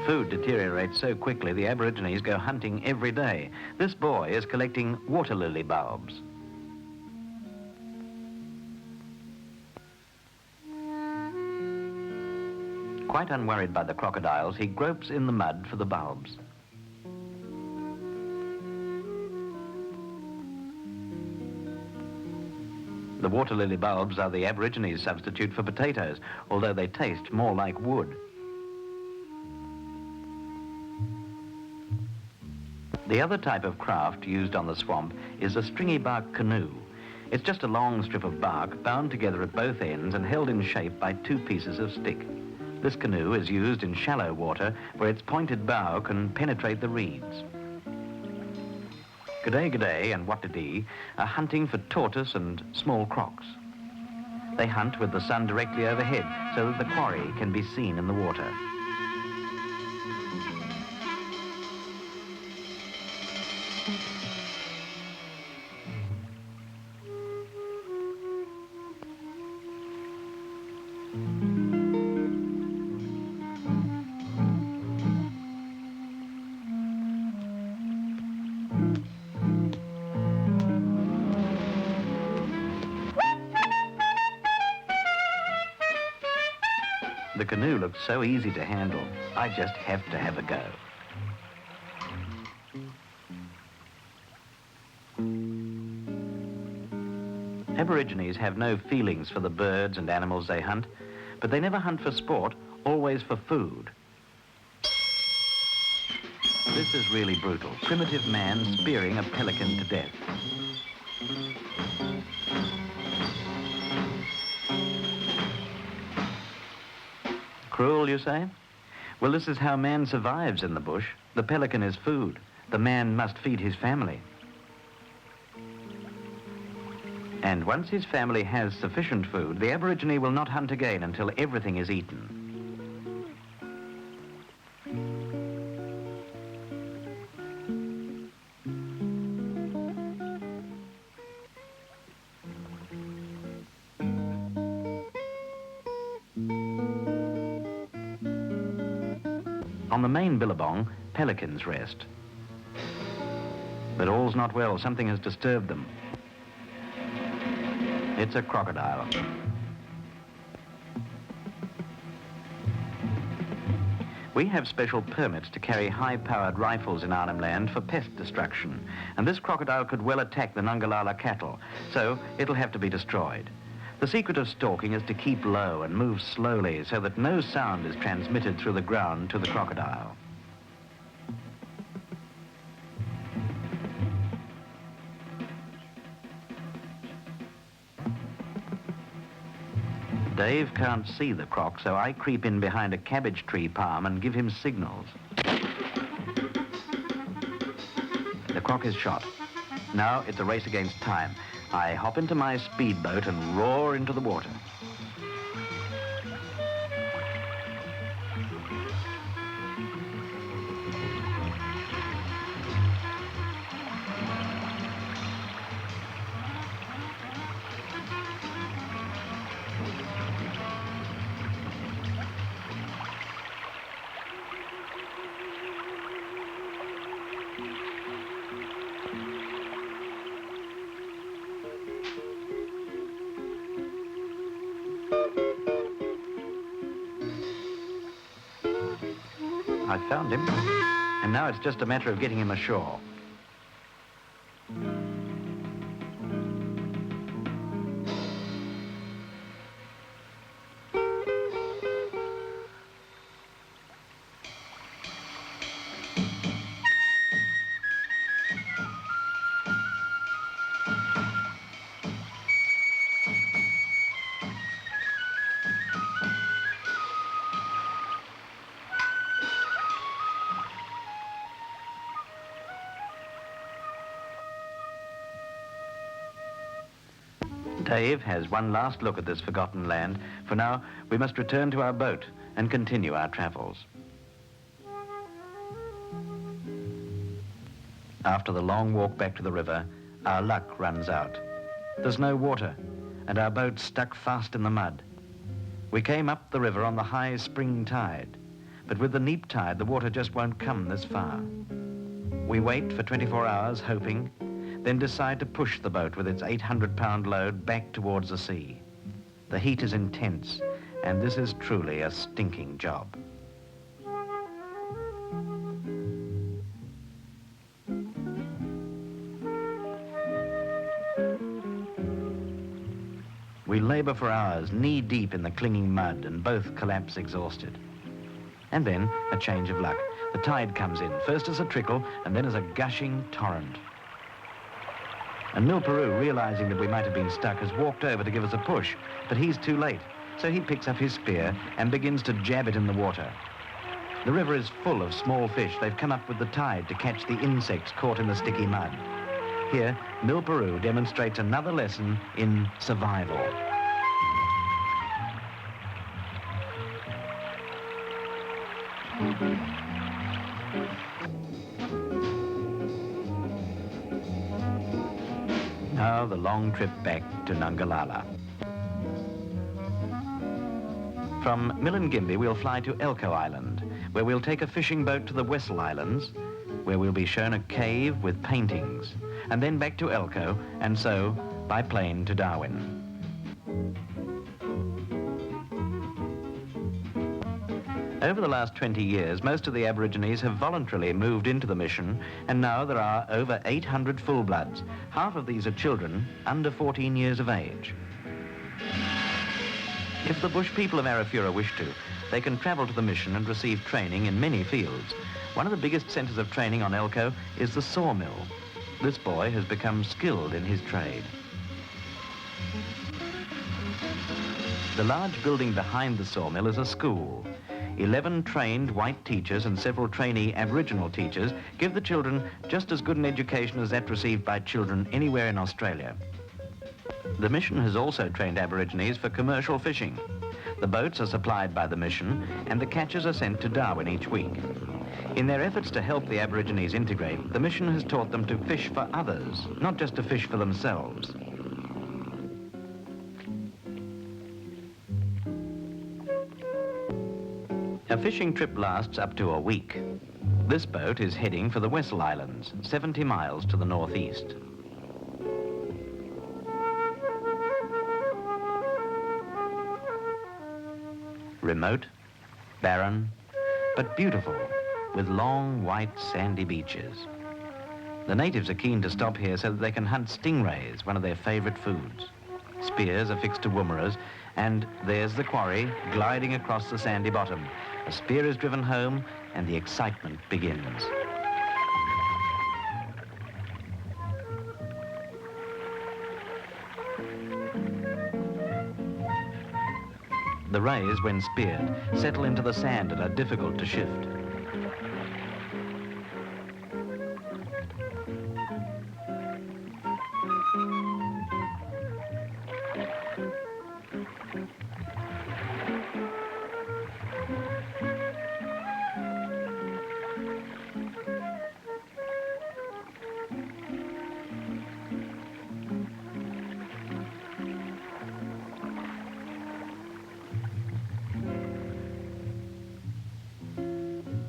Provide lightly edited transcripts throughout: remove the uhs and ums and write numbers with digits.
Food deteriorates so quickly the Aborigines go hunting every day. This boy is collecting water lily bulbs. Quite unworried by the crocodiles, he gropes in the mud for the bulbs. The water lily bulbs are the Aborigines' substitute for potatoes, although they taste more like wood. The other type of craft used on the swamp is a stringy bark canoe. It's just a long strip of bark bound together at both ends and held in shape by two pieces of stick. This canoe is used in shallow water where its pointed bow can penetrate the reeds. G'day G'day and What-to-dee are hunting for tortoise and small crocs. They hunt with the sun directly overhead so that the quarry can be seen in the water. The canoe looks so easy to handle, I just have to have a go. Aborigines have no feelings for the birds and animals they hunt, but they never hunt for sport, always for food. This is really brutal. Primitive man spearing a pelican to death. Cruel, you say? Well, this is how man survives in the bush. The pelican is food. The man must feed his family. And once his family has sufficient food, the Aborigine will not hunt again until everything is eaten. On the main billabong, pelicans rest. But all's not well. Something has disturbed them. It's a crocodile. We have special permits to carry high-powered rifles in Arnhem Land for pest destruction, and this crocodile could well attack the Nungalala cattle, so it'll have to be destroyed. The secret of stalking is to keep low and move slowly so that no sound is transmitted through the ground to the crocodile. Dave can't see the croc, so I creep in behind a cabbage tree palm and give him signals. The croc is shot. Now it's a race against time. I hop into my speedboat and roar into the water. I found him, and now it's just a matter of getting him ashore. Dave has one last look at this forgotten land. For now, we must return to our boat and continue our travels. After the long walk back to the river, our luck runs out. There's no water, and our boat's stuck fast in the mud. We came up the river on the high spring tide, but with the neap tide, the water just won't come this far. We wait for 24 hours, hoping, then decide to push the boat with its 800-pound load back towards the sea. The heat is intense, and this is truly a stinking job. We labor for hours, knee-deep in the clinging mud, and both collapse exhausted. And then, a change of luck. The tide comes in, first as a trickle, and then as a gushing torrent. And Milperu, realizing that we might have been stuck, has walked over to give us a push, but he's too late. So he picks up his spear and begins to jab it in the water. The river is full of small fish. They've come up with the tide to catch the insects caught in the sticky mud. Here, Milperu demonstrates another lesson in survival. Now the long trip back to Nungalala. From Milingimbi, we'll fly to Elcho Island, where we'll take a fishing boat to the Wessel Islands, where we'll be shown a cave with paintings, and then back to Elcho, and so by plane to Darwin. Over the last 20 years, most of the Aborigines have voluntarily moved into the mission, and now there are over 800 full-bloods. Half of these are children under 14 years of age. If the bush people of Arafura wish to, they can travel to the mission and receive training in many fields. One of the biggest centres of training on Elcho is the sawmill. This boy has become skilled in his trade. The large building behind the sawmill is a school. 11 trained white teachers and several trainee Aboriginal teachers give the children just as good an education as that received by children anywhere in Australia. The mission has also trained Aborigines for commercial fishing. The boats are supplied by the mission, and the catches are sent to Darwin each week. In their efforts to help the Aborigines integrate, the mission has taught them to fish for others, not just to fish for themselves. A fishing trip lasts up to a week. This boat is heading for the Wessel Islands, 70 miles to the northeast. Remote, barren, but beautiful, with long, white, sandy beaches. The natives are keen to stop here so that they can hunt stingrays, one of their favorite foods. Spears are fixed to woomeras, and there's the quarry gliding across the sandy bottom. A spear is driven home, and the excitement begins. The rays, when speared, settle into the sand and are difficult to shift.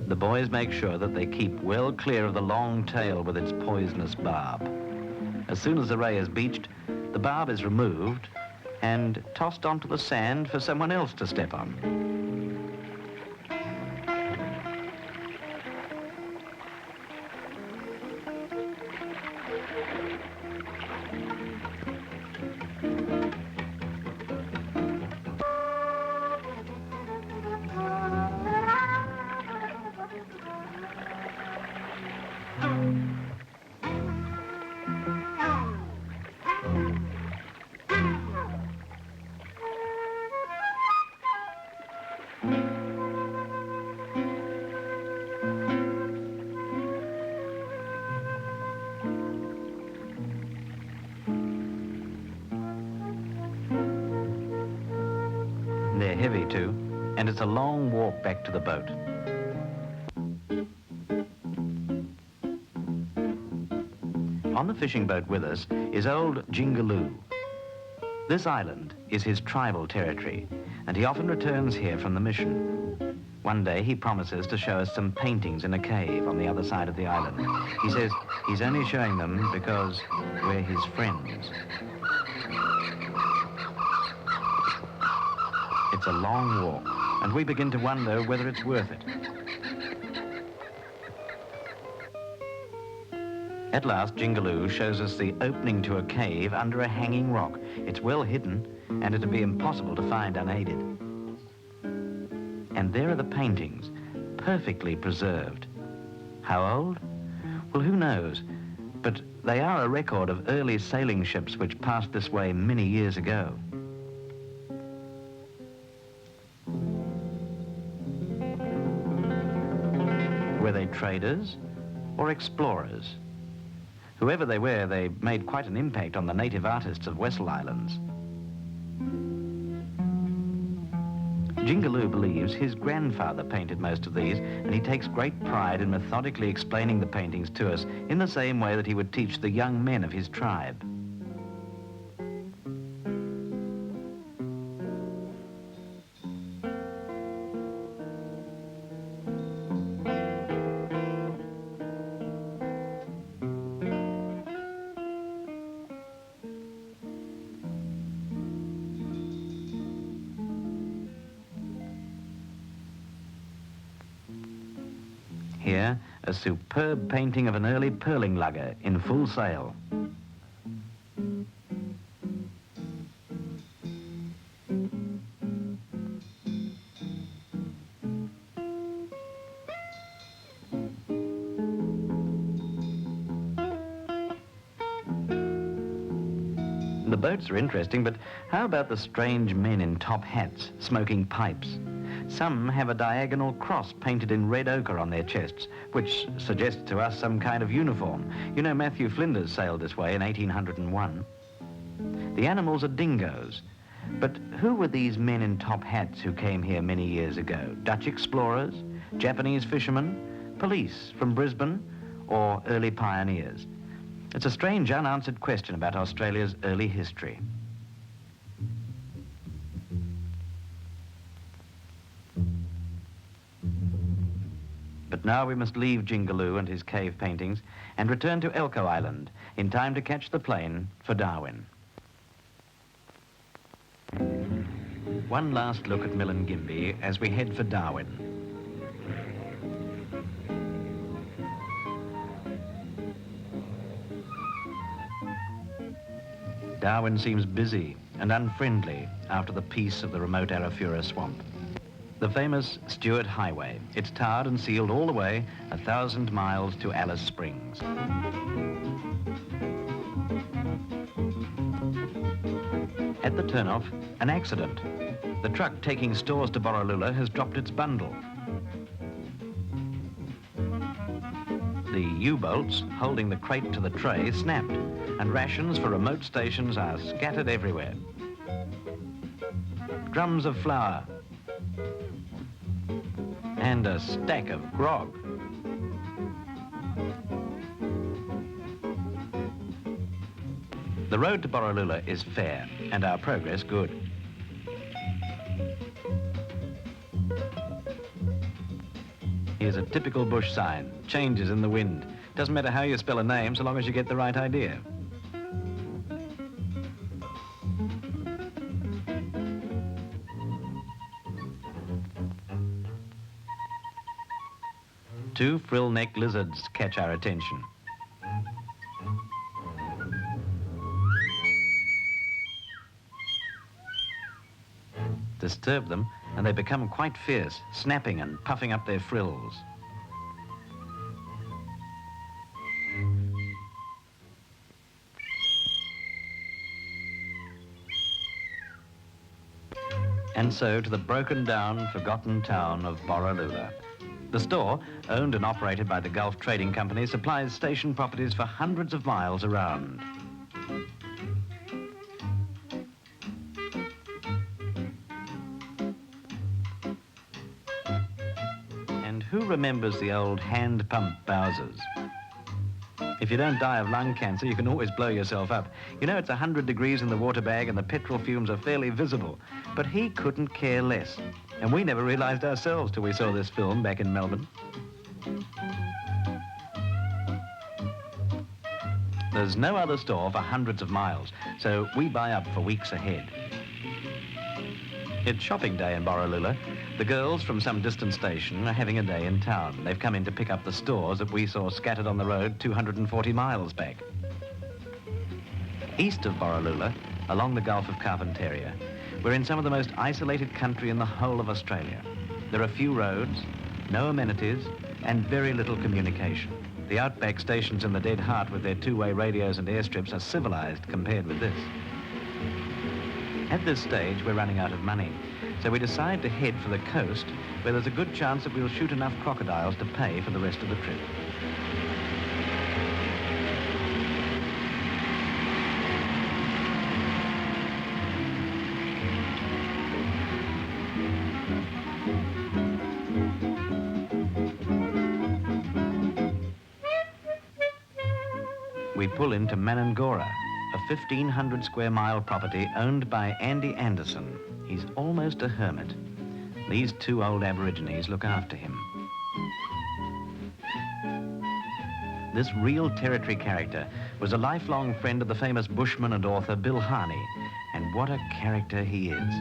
The boys make sure that they keep well clear of the long tail with its poisonous barb. As soon as the ray is beached, the barb is removed and tossed onto the sand for someone else to step on. They're heavy too, and it's a long walk back to the boat. On the fishing boat with us is old Jingaloo. This island is his tribal territory, and he often returns here from the mission. One day he promises to show us some paintings in a cave on the other side of the island. He says he's only showing them because we're his friends. It's a long walk, and we begin to wonder whether it's worth it. At last, Jingaloo shows us the opening to a cave under a hanging rock. It's well hidden, and it'll be impossible to find unaided. And there are the paintings, perfectly preserved. How old? Well, who knows? But they are a record of early sailing ships which passed this way many years ago. Were they traders or explorers? Whoever they were, they made quite an impact on the native artists of Wessel Islands. Jingaloo believes his grandfather painted most of these, and he takes great pride in methodically explaining the paintings to us in the same way that he would teach the young men of his tribe. Here, a superb painting of an early pearling lugger in full sail. The boats are interesting, but how about the strange men in top hats, smoking pipes? Some have a diagonal cross painted in red ochre on their chests, which suggests to us some kind of uniform. You know, Matthew Flinders sailed this way in 1801. The animals are dingoes. But who were these men in top hats who came here many years ago? Dutch explorers, Japanese fishermen, police from Brisbane, or early pioneers? It's a strange unanswered question about Australia's early history. But now we must leave Jingaloo and his cave paintings and return to Elcho Island in time to catch the plane for Darwin. One last look at Milingimbi as we head for Darwin. Darwin seems busy and unfriendly after the peace of the remote Arafura swamp. The famous Stuart Highway. It's tarred and sealed all the way 1,000 miles to Alice Springs. At the turnoff, an accident. The truck taking stores to Borroloola has dropped its bundle. The U-bolts holding the crate to the tray snapped, and rations for remote stations are scattered everywhere. Drums of flour, and a stack of grog. The road to Borroloola is fair, and our progress good. Here's a typical bush sign, changes in the wind. Doesn't matter how you spell a name, so long as you get the right idea. Two frill-necked lizards catch our attention. Disturb them, and they become quite fierce, snapping and puffing up their frills. And so to the broken-down, forgotten town of Borroloola. The store, owned and operated by the Gulf Trading Company, supplies station properties for hundreds of miles around. And who remembers the old hand-pump Bowsers? If you don't die of lung cancer, you can always blow yourself up. You know, it's 100 degrees in the water bag and the petrol fumes are fairly visible. But he couldn't care less. And we never realised ourselves till we saw this film back in Melbourne. There's no other store for hundreds of miles, so we buy up for weeks ahead. It's shopping day in Borroloola. The girls from some distant station are having a day in town. They've come in to pick up the stores that we saw scattered on the road 240 miles back. East of Borroloola, along the Gulf of Carpentaria, we're in some of the most isolated country in the whole of Australia. There are few roads, no amenities, and very little communication. The outback stations in the dead heart with their two-way radios and airstrips are civilised compared with this. At this stage, we're running out of money, so we decide to head for the coast, where there's a good chance that we'll shoot enough crocodiles to pay for the rest of the trip. We pull into Manangora, a 1,500 square mile property owned by Andy Anderson. He's almost a hermit. These two old Aborigines look after him. This real territory character was a lifelong friend of the famous bushman and author Bill Harney, and what a character he is.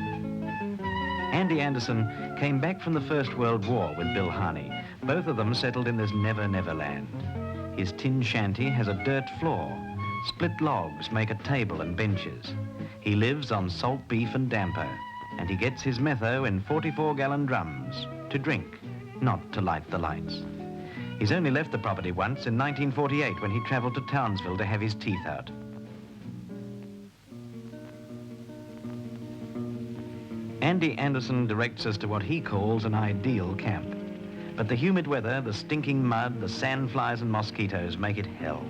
Andy Anderson came back from the First World War with Bill Harney. Both of them settled in this never-never land. His tin shanty has a dirt floor. Split logs make a table and benches. He lives on salt beef and damper, and he gets his metho in 44-gallon drums to drink, not to light the lights. He's only left the property once in 1948 when he travelled to Townsville to have his teeth out. Andy Anderson directs us to what he calls an ideal camp. But the humid weather, the stinking mud, the sandflies and mosquitoes make it hell.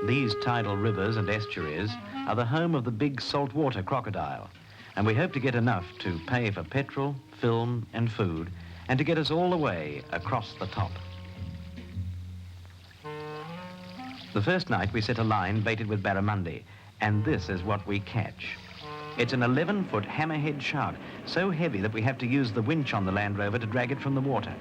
These tidal rivers and estuaries are the home of the big saltwater crocodile, and we hope to get enough to pay for petrol, film and food, and to get us all the way across the top. The first night we set a line baited with barramundi, and this is what we catch. It's an 11-foot hammerhead shark, so heavy that we have to use the winch on the Land Rover to drag it from the water.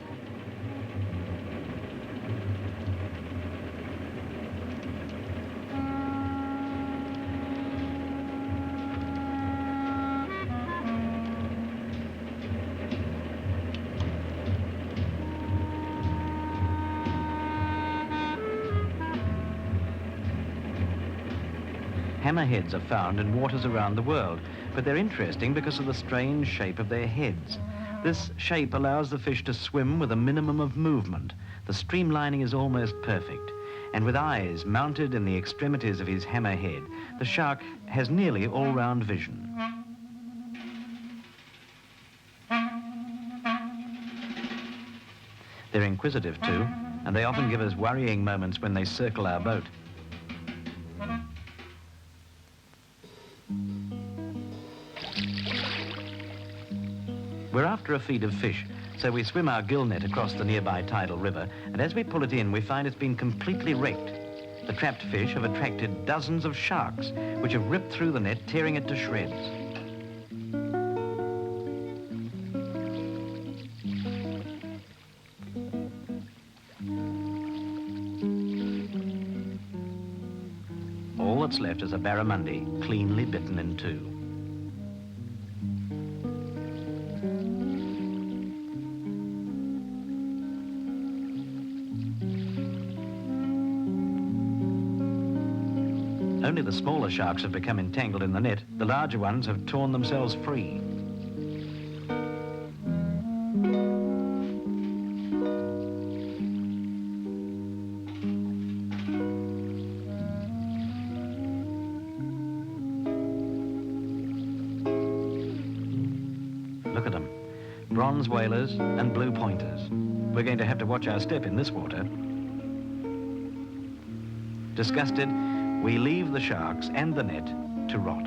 Hammerheads are found in waters around the world, but they're interesting because of the strange shape of their heads. This shape allows the fish to swim with a minimum of movement. The streamlining is almost perfect, and with eyes mounted in the extremities of his hammerhead, the shark has nearly all-round vision. They're inquisitive too, and they often give us worrying moments when they circle our boat. We're after a feed of fish, so we swim our gill net across the nearby tidal river, and as we pull it in, we find it's been completely wrecked. The trapped fish have attracted dozens of sharks, which have ripped through the net, tearing it to shreds. All that's left is a barramundi, cleanly bitten in two. Only the smaller sharks have become entangled in the net. The larger ones have torn themselves free. Look at them. Bronze whalers and blue pointers. We're going to have to watch our step in this water. Disgusted, we leave the sharks and the net to rot.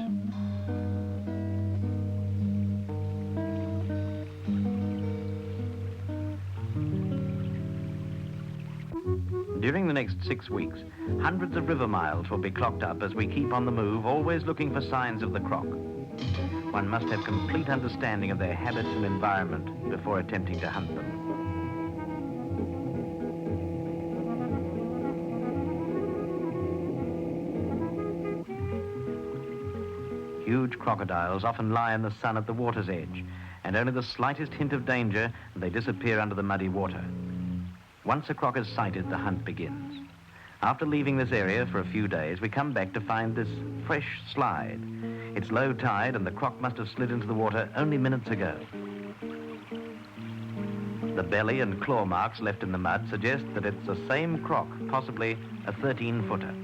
During the next 6 weeks, hundreds of river miles will be clocked up as we keep on the move, always looking for signs of the croc. One must have complete understanding of their habits and environment before attempting to hunt them. Huge crocodiles often lie in the sun at the water's edge, and only the slightest hint of danger, and they disappear under the muddy water. Once a croc is sighted, the hunt begins. After leaving this area for a few days, we come back to find this fresh slide. It's low tide, and the croc must have slid into the water only minutes ago. The belly and claw marks left in the mud suggest that it's the same croc, possibly a 13-footer.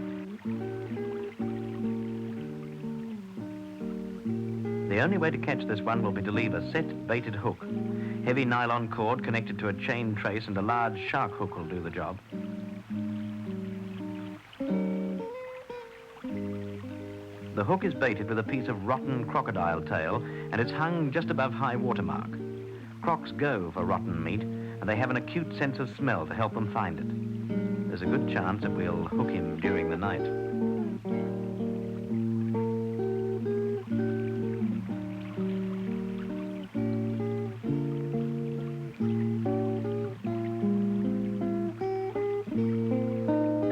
The only way to catch this one will be to leave a set baited hook. Heavy nylon cord connected to a chain trace and a large shark hook will do the job. The hook is baited with a piece of rotten crocodile tail, and it's hung just above high water mark. Crocs go for rotten meat, and they have an acute sense of smell to help them find it. There's a good chance that we'll hook him during the night.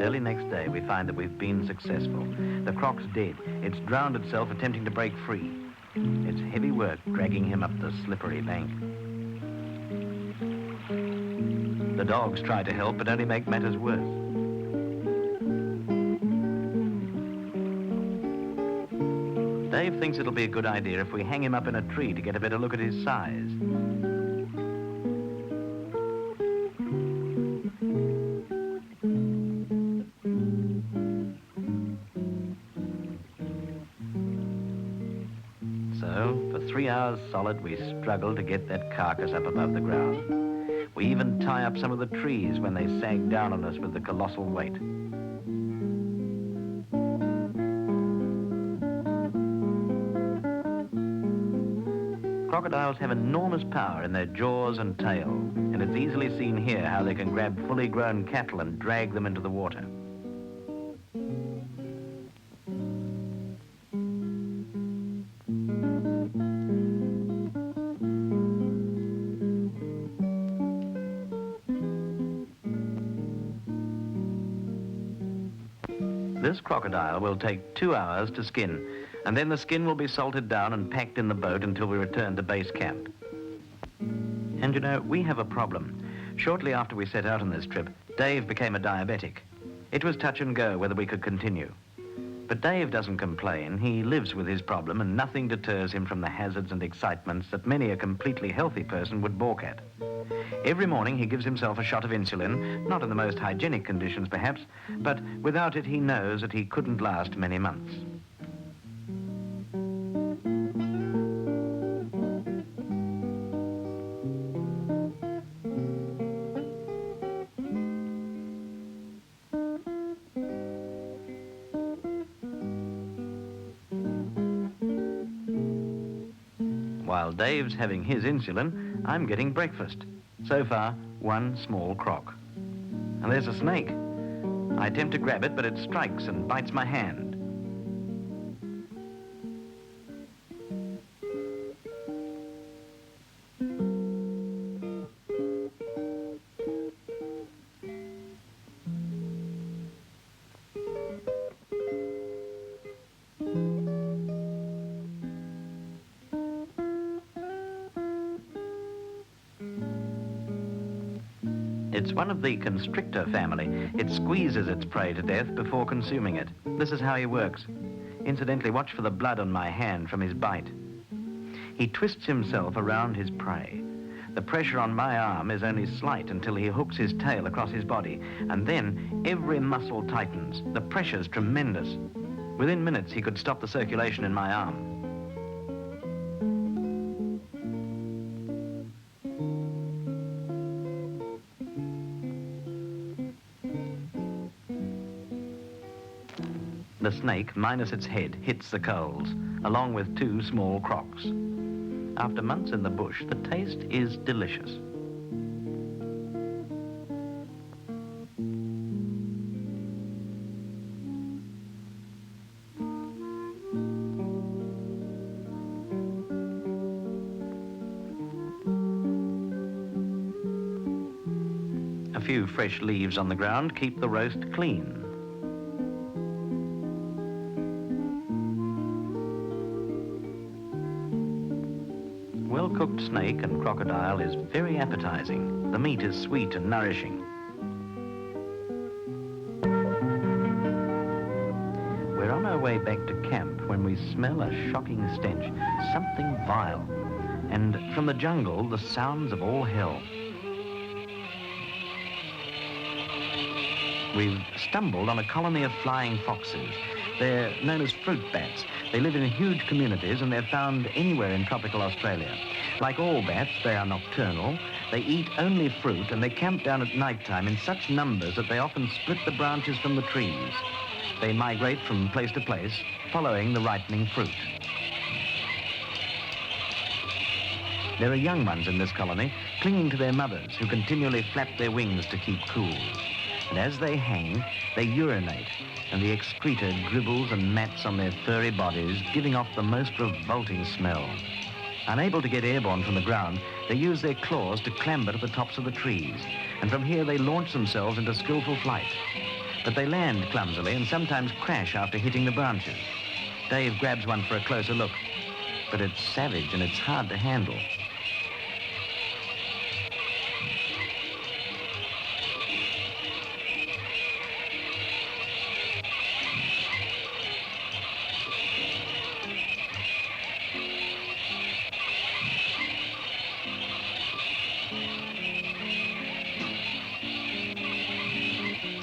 Early next day, we find that we've been successful. The croc's dead. It's drowned itself attempting to break free. It's heavy work dragging him up the slippery bank. The dogs try to help, but only make matters worse. Dave thinks it'll be a good idea if we hang him up in a tree to get a better look at his size. So, for 3 hours solid, we struggle to get that carcass up above the ground. We even tie up some of the trees when they sag down on us with the colossal weight. Crocodiles have enormous power in their jaws and tail, and it's easily seen here how they can grab fully grown cattle and drag them into the water. This crocodile will take 2 hours to skin, and then the skin will be salted down and packed in the boat until we return to base camp. And you know, we have a problem. Shortly after we set out on this trip, Dave became a diabetic. It was touch and go whether we could continue. But Dave doesn't complain. He lives with his problem, and nothing deters him from the hazards and excitements that many a completely healthy person would balk at. Every morning he gives himself a shot of insulin, not in the most hygienic conditions perhaps, but without it he knows that he couldn't last many months. While Dave's having his insulin, I'm getting breakfast. So far, one small croc. And there's a snake. I attempt to grab it, but it strikes and bites my hand. It's one of the constrictor family. It squeezes its prey to death before consuming it. This is how he works. Incidentally, watch for the blood on my hand from his bite. He twists himself around his prey. The pressure on my arm is only slight until he hooks his tail across his body, and then every muscle tightens. The pressure's tremendous. Within minutes, he could stop the circulation in my arm. The snake, minus its head, hits the coals, along with 2 small crocs. After months in the bush, the taste is delicious. A few fresh leaves on the ground keep the roast clean. Well-cooked snake and crocodile is very appetizing. The meat is sweet and nourishing. We're on our way back to camp when we smell a shocking stench, something vile. And from the jungle, the sounds of all hell. We've stumbled on a colony of flying foxes. They're known as fruit bats. They live in huge communities and they're found anywhere in tropical Australia. Like all bats, they are nocturnal. They eat only fruit and they camp down at night time in such numbers that they often split the branches from the trees. They migrate from place to place, following the ripening fruit. There are young ones in this colony, clinging to their mothers, who continually flap their wings to keep cool. And as they hang, they urinate, and the excreta dribbles and mats on their furry bodies, giving off the most revolting smell. Unable to get airborne from the ground, they use their claws to clamber to the tops of the trees, and from here they launch themselves into skillful flight. But they land clumsily and sometimes crash after hitting the branches. Dave grabs one for a closer look, but it's savage and it's hard to handle.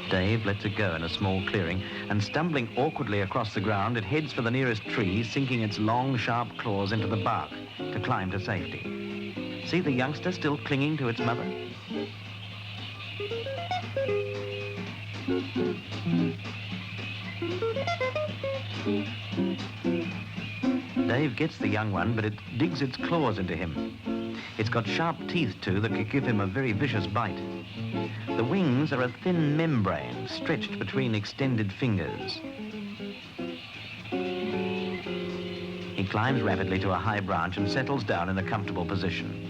Dave lets it go in a small clearing, and stumbling awkwardly across the ground, it heads for the nearest tree, sinking its long, sharp claws into the bark to climb to safety. See the youngster still clinging to its mother? Dave gets the young one, but it digs its claws into him. It's got sharp teeth, too, that could give him a very vicious bite. The wings are a thin membrane stretched between extended fingers. He climbs rapidly to a high branch and settles down in a comfortable position.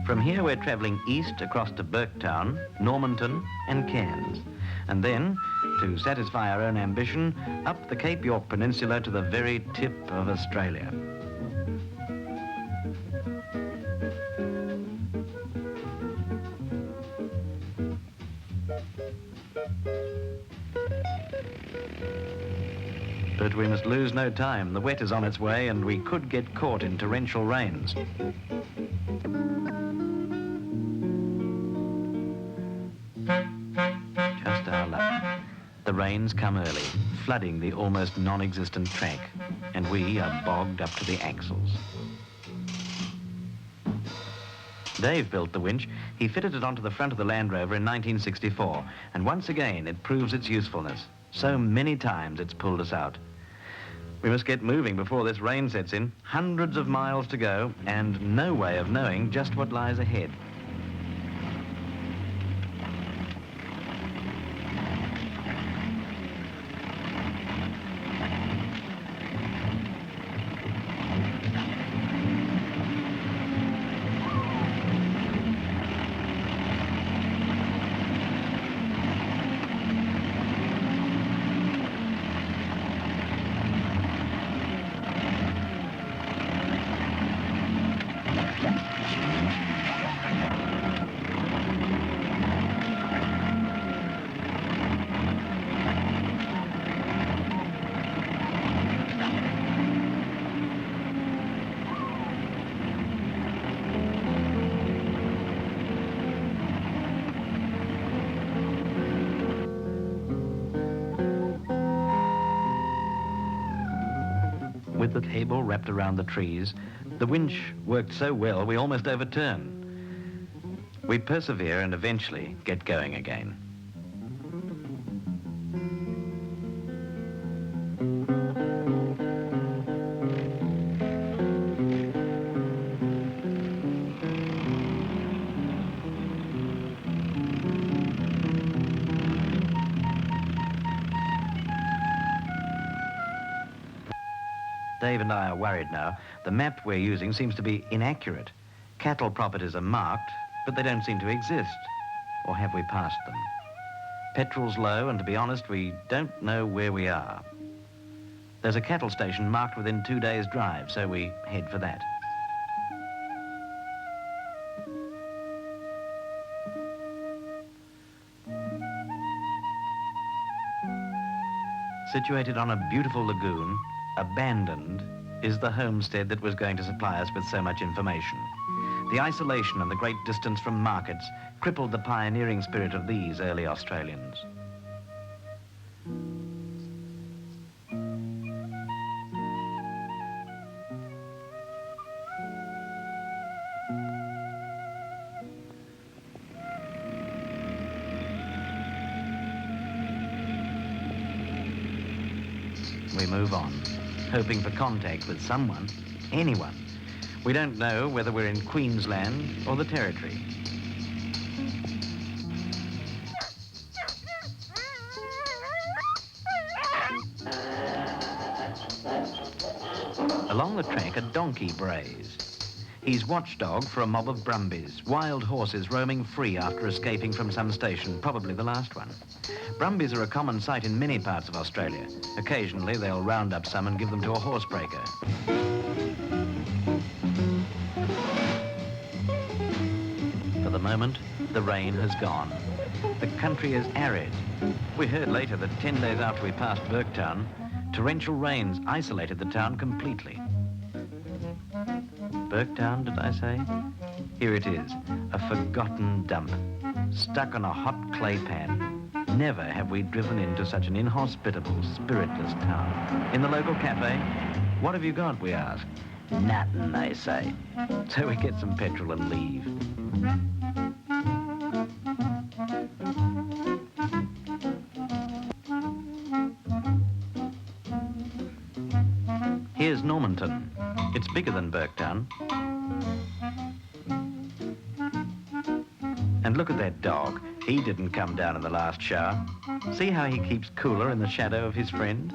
From here we're travelling east across to Burketown, Normanton and Cairns, and then, to satisfy our own ambition, up the Cape York Peninsula to the very tip of Australia. But we must lose no time. The wet is on its way and we could get caught in torrential rains. Just our luck. The rains come early, flooding the almost non-existent track, and we are bogged up to the axles. Dave built the winch. He fitted it onto the front of the Land Rover in 1964, and once again it proves its usefulness. So many times it's pulled us out. We must get moving before this rain sets in. Hundreds of miles to go, and no way of knowing just what lies ahead. With the cable wrapped around the trees, the winch worked so well we almost overturned. We persevere and eventually get going again. Dave and I are worried now. The map we're using seems to be inaccurate. Cattle properties are marked, but they don't seem to exist. Or have we passed them? Petrol's low, and to be honest, we don't know where we are. There's a cattle station marked within 2 days' drive, so we head for that. Situated on a beautiful lagoon, abandoned, is the homestead that was going to supply us with so much information. The isolation and the great distance from markets crippled the pioneering spirit of these early Australians. We move on, hoping for contact with someone, anyone. We don't know whether we're in Queensland or the Territory. Along the track, a donkey brays. He's watchdog for a mob of brumbies, wild horses roaming free after escaping from some station, probably the last one. Brumbies are a common sight in many parts of Australia. Occasionally, they'll round up some and give them to a horsebreaker. For the moment, the rain has gone. The country is arid. We heard later that 10 days after we passed Burketown, torrential rains isolated the town completely. Burketown, did I say? Here it is, a forgotten dump, stuck on a hot clay pan. Never have we driven into such an inhospitable, spiritless town. In the local cafe, what have you got, we ask. Nothing, they say. So we get some petrol and leave. Here's Normanton. It's bigger than Burketown. And look at that dog. He didn't come down in the last shower. See how he keeps cooler in the shadow of his friend?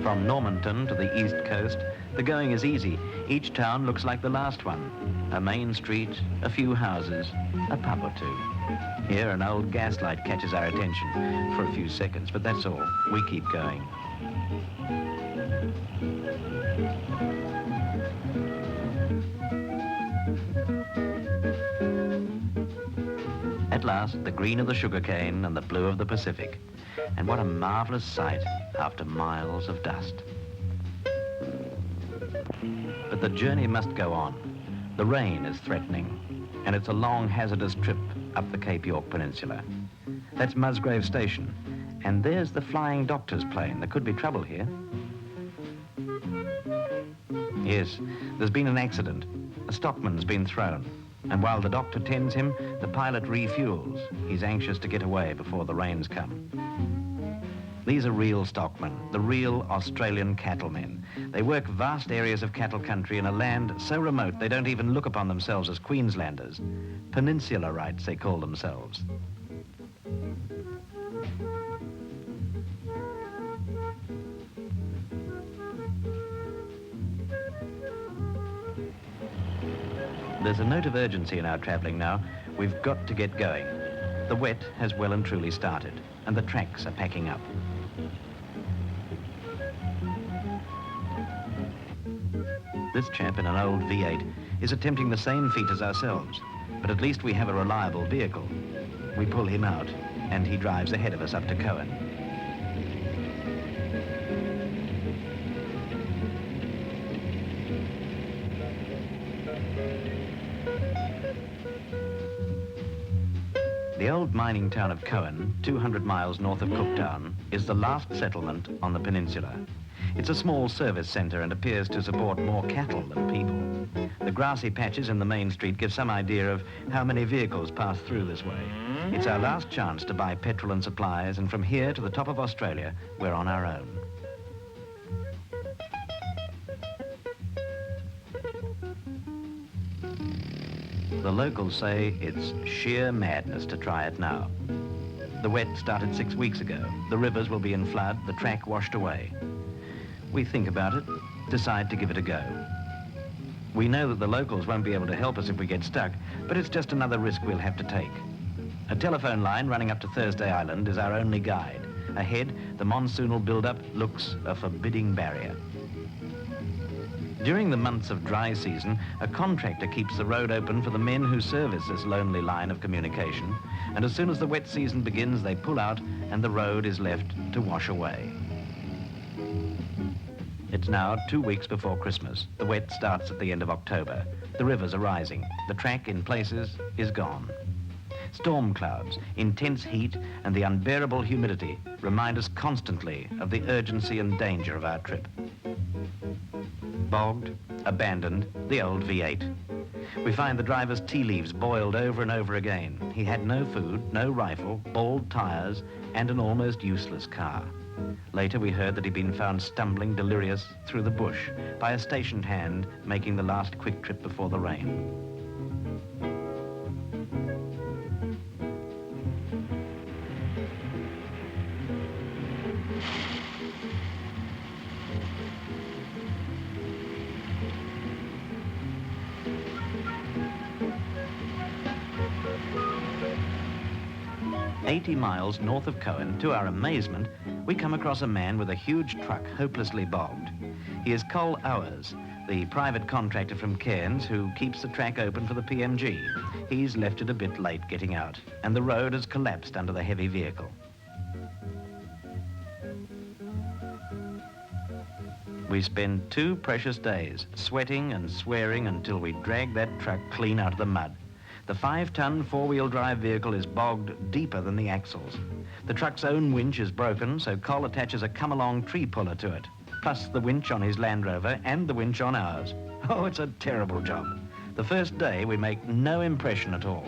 From Normanton to the east coast, the going is easy. Each town looks like the last one. A main street, a few houses, a pub or two. Here, an old gaslight catches our attention for a few seconds, but that's all. We keep going. At last, the green of the sugarcane and the blue of the Pacific. And what a marvelous sight after miles of dust. But the journey must go on. The rain is threatening, and it's a long, hazardous trip up the Cape York Peninsula. That's Musgrave Station, and there's the flying doctor's plane. There could be trouble here. Yes, there's been an accident. A stockman's been thrown, and while the doctor tends him, the pilot refuels. He's anxious to get away before the rains come. These are real stockmen, the real Australian cattlemen. They work vast areas of cattle country in a land so remote they don't even look upon themselves as Queenslanders. Peninsula-rights, they call themselves. There's a note of urgency in our travelling now. We've got to get going. The wet has well and truly started, and the tracks are packing up. This chap in an old V8 is attempting the same feat as ourselves, but at least we have a reliable vehicle. We pull him out, and he drives ahead of us up to Cohen. The old mining town of Cohen, 200 miles north of Cooktown, is the last settlement on the peninsula. It's a small service centre and appears to support more cattle than people. The grassy patches in the main street give some idea of how many vehicles pass through this way. It's our last chance to buy petrol and supplies, and from here to the top of Australia, we're on our own. The locals say it's sheer madness to try it now. The wet started 6 weeks ago. The rivers will be in flood, the track washed away. We think about it, decide to give it a go. We know that the locals won't be able to help us if we get stuck, but it's just another risk we'll have to take. A telephone line running up to Thursday Island is our only guide. Ahead, the monsoonal build-up looks a forbidding barrier. During the months of dry season, a contractor keeps the road open for the men who service this lonely line of communication, and as soon as the wet season begins, they pull out and the road is left to wash away. It's now 2 weeks before Christmas. The wet starts at the end of October. The rivers are rising. The track, in places, is gone. Storm clouds, intense heat, and the unbearable humidity remind us constantly of the urgency and danger of our trip. Bogged, abandoned, the old V8. We find the driver's tea leaves boiled over and over again. He had no food, no rifle, bald tires, and an almost useless car. Later we heard that he'd been found stumbling delirious through the bush by a stationed hand making the last quick trip before the rain. Miles north of Cohen, to our amazement, we come across a man with a huge truck hopelessly bogged. He is Col Owers, the private contractor from Cairns who keeps the track open for the PMG. He's left it a bit late getting out, and the road has collapsed under the heavy vehicle. We spend 2 precious days sweating and swearing until we drag that truck clean out of the mud. The 5-ton four-wheel drive vehicle is bogged deeper than the axles. The truck's own winch is broken, so Col attaches a come-along tree puller to it, plus the winch on his Land Rover and the winch on ours. Oh, it's a terrible job. The first day, we make no impression at all.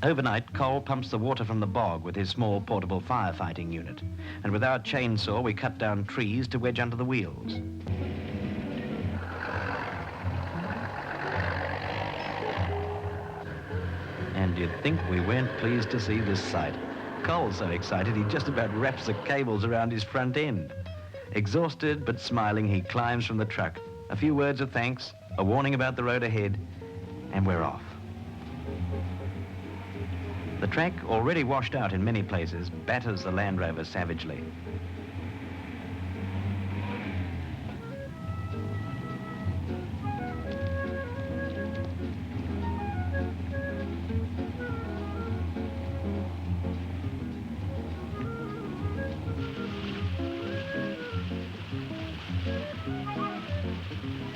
Overnight, Col pumps the water from the bog with his small portable firefighting unit. And with our chainsaw, we cut down trees to wedge under the wheels. And you'd think we weren't pleased to see this sight. Col's so excited he just about wraps the cables around his front end. Exhausted but smiling, he climbs from the truck. A few words of thanks, a warning about the road ahead, and we're off. The track, already washed out in many places, batters the Land Rover savagely.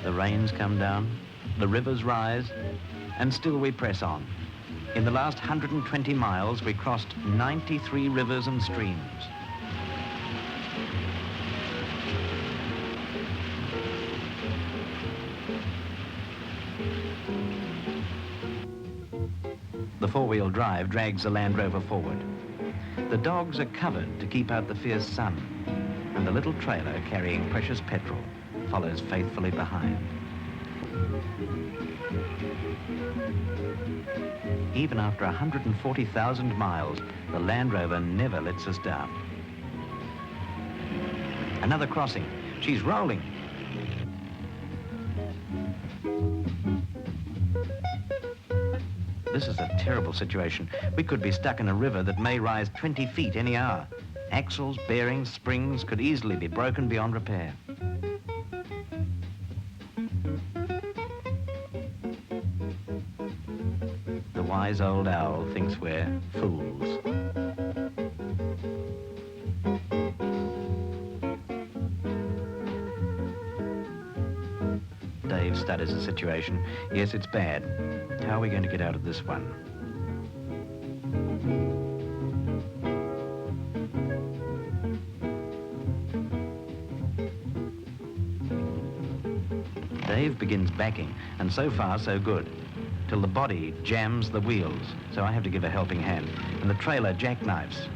The rains come down, the rivers rise, and still we press on. In the last 120 miles, we crossed 93 rivers and streams. The four-wheel drive drags the Land Rover forward. The dogs are covered to keep out the fierce sun, and the little trailer carrying precious petrol follows faithfully behind. Even after 140,000 miles, the Land Rover never lets us down. Another crossing. She's rolling. This is a terrible situation. We could be stuck in a river that may rise 20 feet any hour. Axles, bearings, springs could easily be broken beyond repair. The wise old owl thinks we're fools. Dave studies the situation. Yes, it's bad. How are we going to get out of this one? Dave begins backing, and so far so good, till the body jams the wheels, so I have to give a helping hand, and the trailer jackknifes.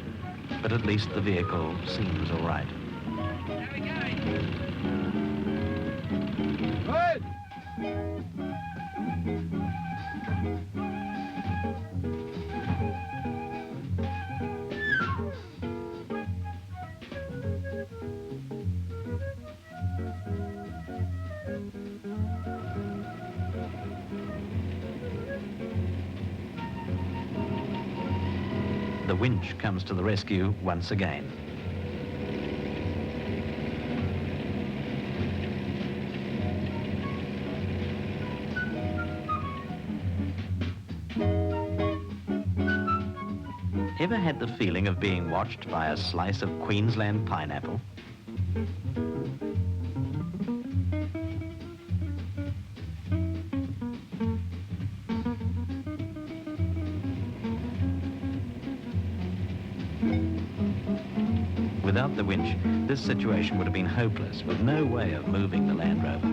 But at least the vehicle seems all right. Good. The winch comes to the rescue once again. Ever had the feeling of being watched by a slice of Queensland pineapple? Without the winch, this situation would have been hopeless, with no way of moving the Land Rover.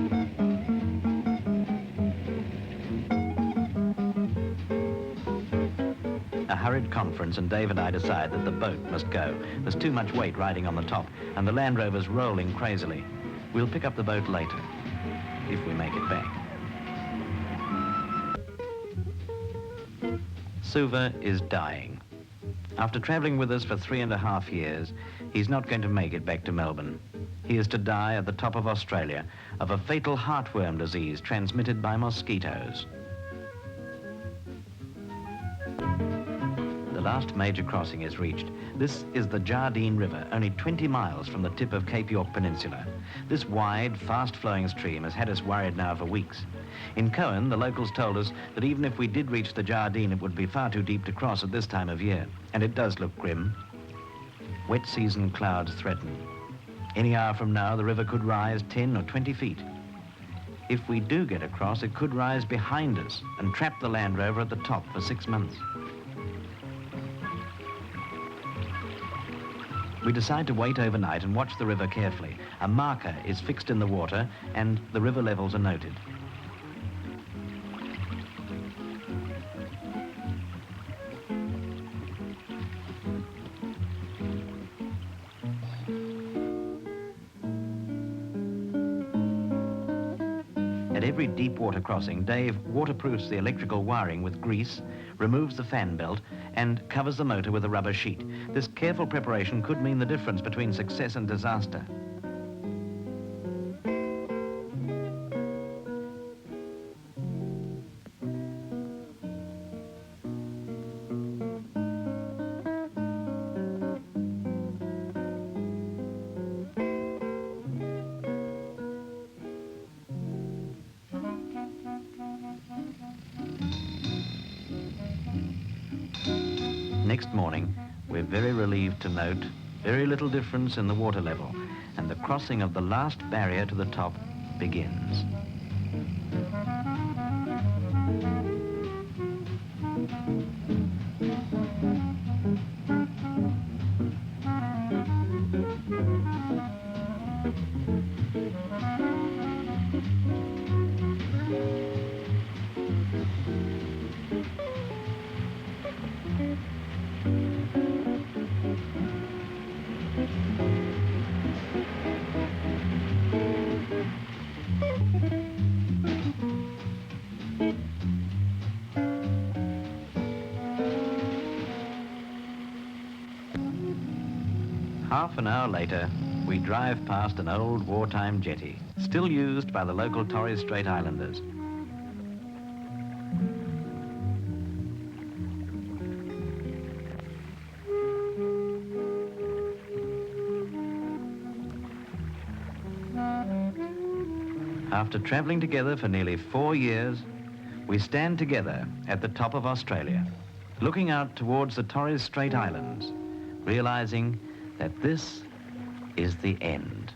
A hurried conference, and Dave and I decide that the boat must go. There's too much weight riding on the top, and the Land Rover's rolling crazily. We'll pick up the boat later, if we make it back. Suva is dying. After travelling with us for 3.5 years, he's not going to make it back to Melbourne. He is to die at the top of Australia of a fatal heartworm disease transmitted by mosquitoes. The last major crossing is reached. This is the Jardine River, only 20 miles from the tip of Cape York Peninsula. This wide, fast-flowing stream has had us worried now for weeks. In Cohen, the locals told us that even if we did reach the Jardine, it would be far too deep to cross at this time of year. And it does look grim. Wet season clouds threaten. Any hour from now, the river could rise 10 or 20 feet. If we do get across, it could rise behind us and trap the Land Rover at the top for 6 months. We decide to wait overnight and watch the river carefully. A marker is fixed in the water and the river levels are noted. At every deep water crossing, Dave waterproofs the electrical wiring with grease, removes the fan belt, and covers the motor with a rubber sheet. This careful preparation could mean the difference between success and disaster. Next morning, we're very relieved to note very little difference in the water level, and the crossing of the last barrier to the top begins. Half an hour later, we drive past an old wartime jetty, still used by the local Torres Strait Islanders. After travelling together for nearly 4 years, we stand together at the top of Australia, looking out towards the Torres Strait Islands, realising that this is the end.